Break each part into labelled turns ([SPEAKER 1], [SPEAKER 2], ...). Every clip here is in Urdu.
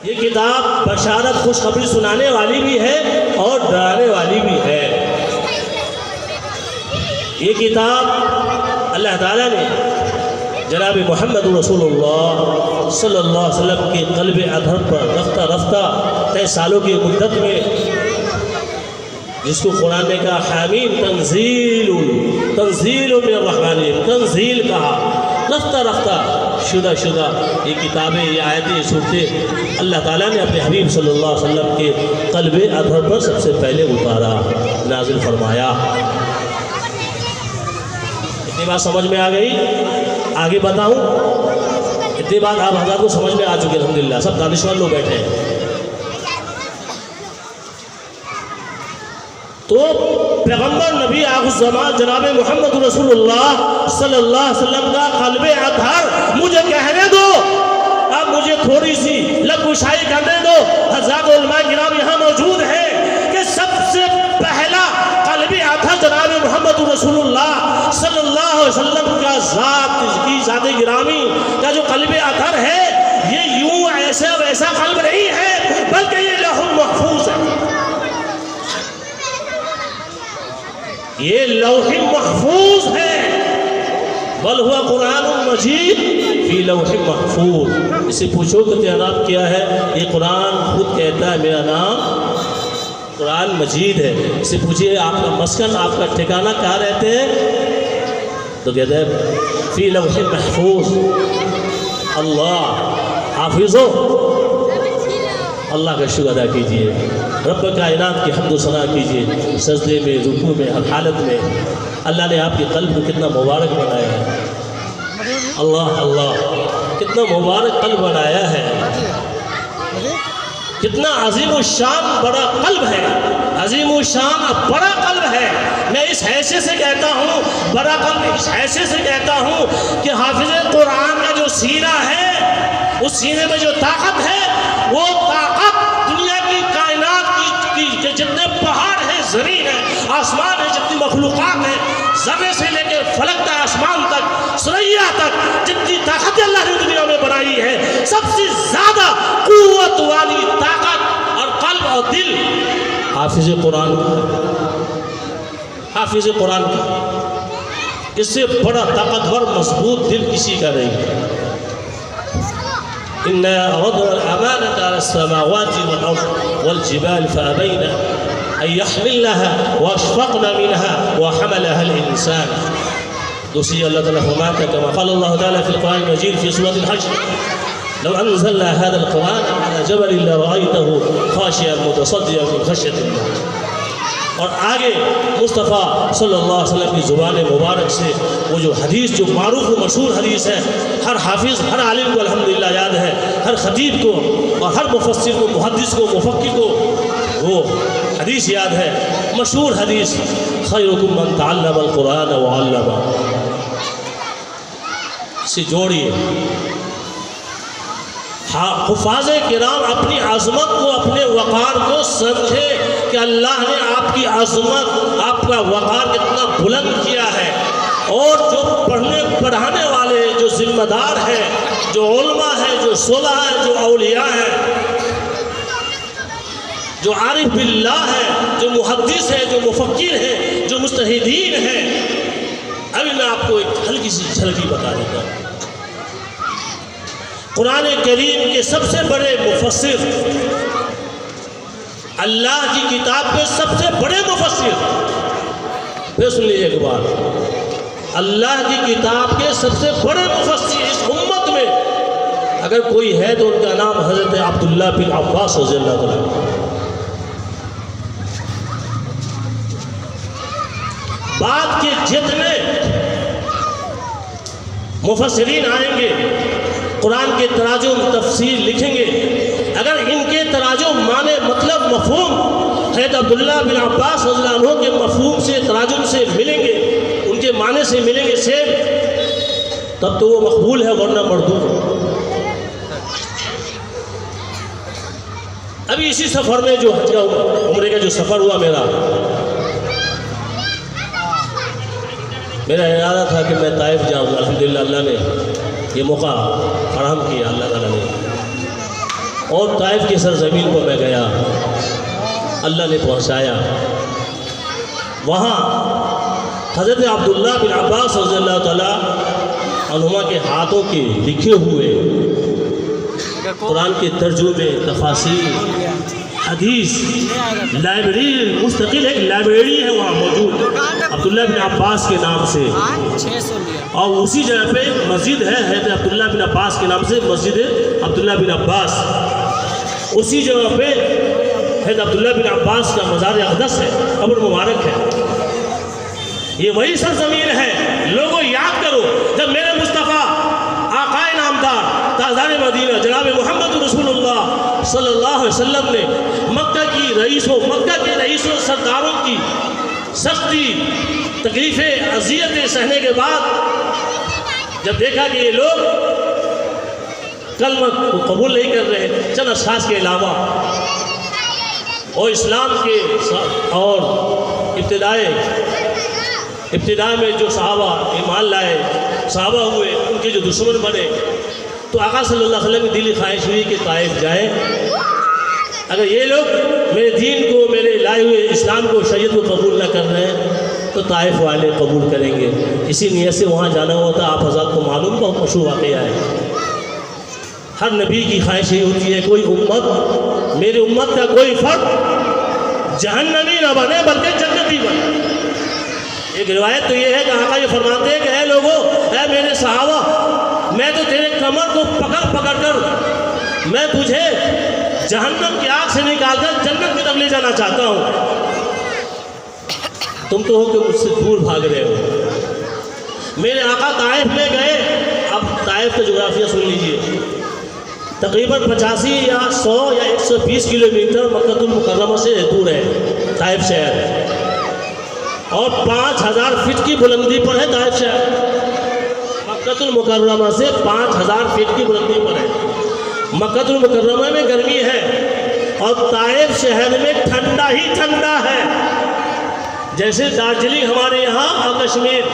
[SPEAKER 1] یہ کتاب بشارت خوشخبری سنانے والی بھی ہے اور ڈرانے والی بھی ہے۔ یہ کتاب اللہ تعالیٰ نے جناب محمد رسول اللہ صلی اللہ علیہ وسلم کے قلب اطہر پر رفتہ رفتہ 23 سالوں کی مدت میں، جس کو قرآن نے کہا حامیم تنزیل من الرحمن الرحیم، تنزیل کہا، رفتہ رفتہ شدہ یہ کتابیں، یہ آیتیں، یہ صورتیں اللہ تعالیٰ نے اپنے حبیب صلی اللہ علیہ وسلم کے قلب اطہر پر سب سے پہلے اتارا، نازل فرمایا۔ اتنی بات سمجھ میں آ گئی؟ آگے بتاؤں؟ اتنی بات آپ حضرات کو سمجھ میں آ چکی الحمدللہ، سب دانشور لوگ بیٹھے ہیں۔ تو پیغمبر نبی آخر الزمان جناب محمد رسول اللہ صلی اللہ علیہ وسلم کا قلب اطہر مجھے کہنے دو، اب مجھے تھوڑی سی لگوشائی کرنے دو۔ حضرات علماء کرام یہاں موجود ہیں کہ سب سے پہلا قلب اطہر جناب محمد رسول اللہ صلی اللہ علیہ وسلم کا ذات گرامی کا جو قلب اطہر ہے، یہ یوں ایسا ویسا قلب نہیں ہے، بلکہ یہ لوح محفوظ ہے۔ یہ لوح محفوظ ہے، بل ہوا قرآن مجید فی لوح محفوظ۔ اسے پوچھو کہ تیرا نام کیا ہے؟ یہ قرآن خود کہتا ہے میرا نام قرآن مجید ہے۔ اسے پوچھئے آپ کا مسکن، آپ کا ٹھکانہ کہاں رہتے ہیں؟ تو کہتا ہے فی لوح محفوظ۔ اللہ حافظ ہو، اللہ کا شکر ادا کیجئے، رب کائنات کی حمد و ثنا کیجئے، سجدے میں، رکوع میں، ہر حالت میں۔ اللہ نے آپ کے قلب کو کتنا مبارک بنایا ہے، اللہ کتنا مبارک قلب بنایا ہے، کتنا عظیم الشان بڑا قلب ہے، عظیم الشان بڑا قلب ہے۔ میں اس حیثیت سے کہتا ہوں، بڑا قلب اس حیثیت سے کہتا ہوں کہ حافظ قرآن کا جو سینہ ہے، اس سینے میں جو طاقت ہے، وہ طاقت دنیا کی کائنات کی جتنے پہاڑ ہیں، زمین ہے، آسمان ہے، جتنی مخلوقات ہیں، ذرے سے لے کے فلک تک، آسمان تک، ثریا تک، جتنی طاقت اللہ نے دنیا میں بنائی ہے، سب سے زیادہ قوت والی طاقت اور قلب اور دل حافظ قرآن کا، حافظ قرآن کا۔ اس سے بڑا طاقتور مضبوط دل کسی کا نہیں ہے۔ إِنَّا عَرَضْنَا الْأَمَانَةَ عَلَى السَّمَاوَاتِ وَالْأَرْضِ وَالْجِبَالِ فَأَبَيْنَ أَن يَحْمِلْنَهَا وَأَشْفَقْنَ مِنْهَا وَحَمَلَهَا الْإِنسَانُ۔ دوسری اللہ تعالیٰ فرماتا ہے كما قال الله تعالى في القرآن المجيد في سورة الحج لو أنزلنا هذا القرآن على جبل لرأيته خاشعا متصدعا من خشية الله۔ اور آگے مصطفیٰ صلی اللہ علیہ وسلم کی زبان مبارک سے وہ جو حدیث، جو معروف و مشہور حدیث ہے، ہر حافظ، ہر عالم کو الحمدللہ یاد ہے، ہر خطیب کو اور ہر مفسر کو، محدث کو، مفکر کو وہ حدیث یاد ہے، مشہور حدیث خیرکم من تعلم القرآن وعلمہ۔ اسے جوڑیے۔ حفاظ کرام اپنی عظمت کو، اپنے وقار کو سمجھے کہ اللہ نے آپ کی عظمت، آپ کا وقار کتنا بلند کیا ہے، اور جو پڑھانے والے، جو ذمہ دار ہیں، جو علماء ہیں، جو صلح ہیں، جو اولیاء ہیں، جو عارف باللہ ہیں، جو محدث ہیں، جو مفکر ہیں، جو مجتہدین ہیں۔ ابھی میں آپ کو ایک ہلکی سی جھلکی بتا دیتا ہوں۔ قرآن کریم کے سب سے بڑے مفسر، اللہ کی کتاب کے سب سے بڑے مفسر، پھر سن لیجیے ایک بار، اللہ کی کتاب کے سب سے بڑے مفسر اس امت میں اگر کوئی ہے تو ان کا نام حضرت عبداللہ بن عباس رضی اللہ عنہ۔ بعد کے جتنے مفسرین آئیں گے، قرآن کے تراجم تفسیر لکھیں گے، اگر ان کے تراجم معنی مطلب مفہوم حضرت عبداللہ بن عباس رضی اللہ عنہ کے مفہوم سے، تراجم سے ملیں گے، ان کے معنی سے ملیں گے سیم، تب تو وہ مقبول ہے، ورنہ مردود۔ ابھی اسی سفر میں جو حج کا عمرے کا جو سفر ہوا میرا ارادہ تھا کہ میں طائف جاؤں، الحمدللہ اللہ نے یہ موقع فراہم کیا، اللہ تعالیٰ نے۔ اور طائف کی سرزمین کو میں گیا، اللہ نے پہنچایا۔ وہاں حضرت عبداللہ بن عباس رضی اللہ تعالیٰ عنہما کے ہاتھوں کے لکھے ہوئے قرآن کے ترجمے، تفاسیر، حدیث، لائبریری، مستقل ایک لائبریری ہے وہاں موجود عبداللہ بن عباس کے نام سے، اور اسی جگہ پہ مسجد ہے حضرت عبداللہ بن عباس کے نام سے، مسجد عبداللہ بن عباس۔ اسی جگہ پہ حضرت عبداللہ بن عباس کا مزار اقدس ہے، قبر مبارک ہے۔ یہ وہی سرزمین ہے۔ لوگوں یاد کرو جب میرے مصطفیٰ آقائے نامدار تاجدار مدینہ جناب محمد رسول اللہ صلی اللہ علیہ وسلم نے مکہ کے رئیسوں سرداروں کی سختی، تکلیفیں، اذیتیں سہنے کے بعد جب دیکھا کہ یہ لوگ کلمہ کو قبول نہیں کر رہے چند اشخاص کے علاوہ، اور اسلام کے اور ابتداء میں جو صحابہ ایمان لائے، صحابہ ہوئے، ان کے جو دشمن بنے، تو آقا صلی اللہ علیہ وسلم کی دلی خواہش ہوئی کہ طائف جائیں۔ اگر یہ لوگ میرے دین کو، میرے لائے ہوئے اسلام کو، شریعت کو قبول نہ کر رہے ہیں تو طائف والے قبول کریں گے۔ اسی نیت سے وہاں جانا ہوا تھا۔ آپ حضرات کو معلوم بہت مشہور واقعہ ہے۔ ہر نبی کی خواہش یہ ہوتی ہے کوئی امت، میری امت کا کوئی فرد جہنمی نہ بنے بلکہ جنتی بنے۔ ایک روایت تو یہ ہے کہ آقا یہ فرماتے ہیں کہ اے لوگوں، اے میرے صحابہ، میں تو تیرے کمر کو پکڑ کر میں تجھے جہنم کی آگ سے نکال کر جنت کی طرف لے جانا چاہتا ہوں، تم تو ہو کہ مجھ سے دور بھاگ رہے ہو۔ میرے آقا طائف لے گئے۔ اب طائف کا جغرافیہ سن لیجئے، تقریباً 85 یا 100 یا 120 کلومیٹر مکہ المکرمہ سے دور ہے طائف شہر، اور 5000 فٹ کی بلندی پر ہے طائف شہر۔ مکہ المکرمہ سے 5000 فٹ کی بلندی پر ہے۔ مکہ المکرمہ میں گرمی ہے اور طائف شہر میں ٹھنڈا ہی ٹھنڈا ہے، جیسے دارجلنگ ہمارے یہاں اور کشمیر۔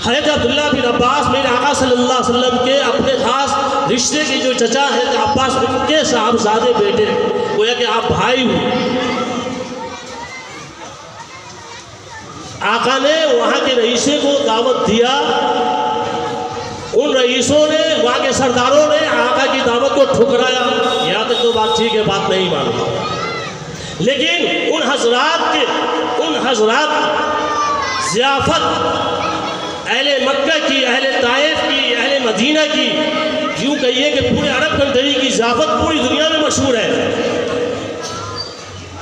[SPEAKER 1] حضرت عبداللہ بن عباس میرے آقا صلی اللہ علیہ وسلم کے اپنے خاص رشتے کے جو چچا حضرت عباس ان کے صاحبزادے بیٹے، گویا کہ آپ بھائی ہوئے۔ آقا نے وہاں کے رئیسے کو دعوت دیا، ان رئیسوں نے، وہاں کے سرداروں نے آقا کی دعوت کو ٹھکرایا۔ یہاں تک تو بات ٹھیک ہے، بات نہیں مانی، لیکن ان حضرات ضیافت اہل مکہ کی، اہل طائف کی، اہل مدینہ کی، یوں کہیے کہ پورے عرب کنٹری کی ضیافت پوری دنیا میں مشہور ہے۔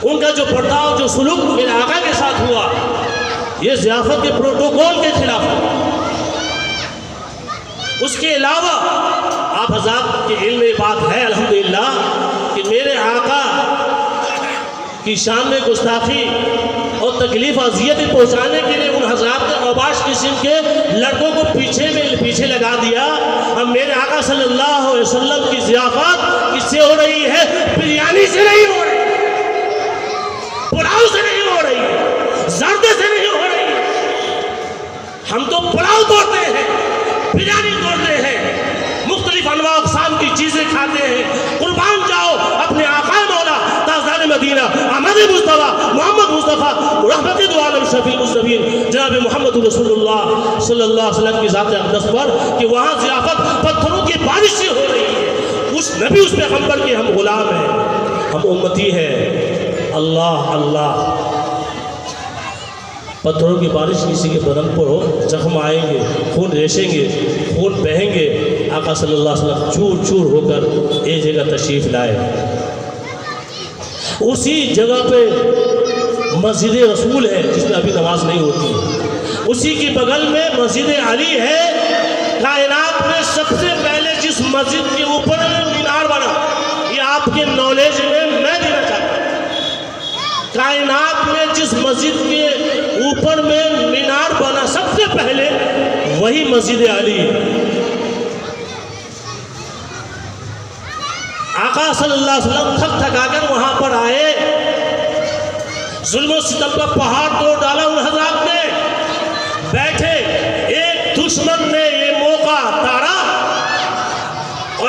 [SPEAKER 1] ان کا جو برتاؤ، جو سلوک میرے آقا کے ساتھ ہوا، یہ ضیافت کے پروٹوکول کے خلاف ہے۔ اس کے علاوہ آپ حضرات کے علم میں بات ہے الحمدللہ کہ میرے آقا کی شان میں گستاخی اور تکلیف اذیتیں پہنچانے کے لیے ان حضرات نے اوباش قسم کے لڑکوں کو پیچھے لگا دیا۔ اب میرے آقا صلی اللہ علیہ وسلم کی ضیافت کس سے ہو رہی ہے؟ بریانی سے نہیں ہو رہی، پلاؤ سے نہیں ہو رہی، زردے سے نہیں ہو رہی۔ ہم تو پلاؤ توڑتے ہیں، بریانی توڑتے ہیں، مختلف انواع اقسام کی چیزیں کھاتے ہیں۔ قربان جاؤ اپنے آقا مولا تاجدار مدینہ احمد مصطفیٰ محمد مصطفیٰ رحمت دو عالم شفیع المذنبین جناب محمد رسول اللہ صلی اللہ علیہ وسلم کی ذات اقدس پر، کہ وہاں ضیافت پتھروں کی بارش سے ہو رہی ہے۔ اس نبی، اس پیغمبر کے ہم غلام ہیں، ہم امتی ہیں۔ اللہ اللہ، پتھروں کی بارش کسی کے بدن پر ہو، زخم آئیں گے، خون ریشیں گے، خون بہیں گے۔ آقا صلی اللہ علیہ وسلم چور چور ہو کر ایک جگہ تشریف لائے۔ اسی جگہ پہ مسجد رسول ہے جس میں ابھی نماز نہیں ہوتی، اسی کی بغل میں مسجد علی ہے۔ کائنات میں سب سے پہلے جس مسجد کے اوپر مینار بنا، یہ آپ کے نالج میں دینا چاہتا ہوں، کائنات میں جس مسجد کے اوپر میں مینار بنا سب سے پہلے وہی مسجد علی ہے۔ آقا صلی اللہ علیہ وسلم تھک تھکا کر وہاں پر آئے، ظلم و ستم کا پہاڑ توڑ ڈالا ان حضرات نے، بیٹھے۔ ایک دشمن نے یہ موقع تارا اور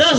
[SPEAKER 1] 10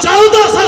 [SPEAKER 1] 1400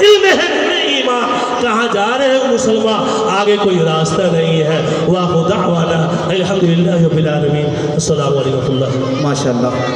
[SPEAKER 1] دل میں ہے نور ایمان، کہاں جا رہے ہیں مسلمان، آگے کوئی راستہ نہیں ہے۔ وآخر دعوانا الحمدللہ رب العالمین۔ السلام علیکم ورحمۃ اللہ۔
[SPEAKER 2] ماشاءاللہ۔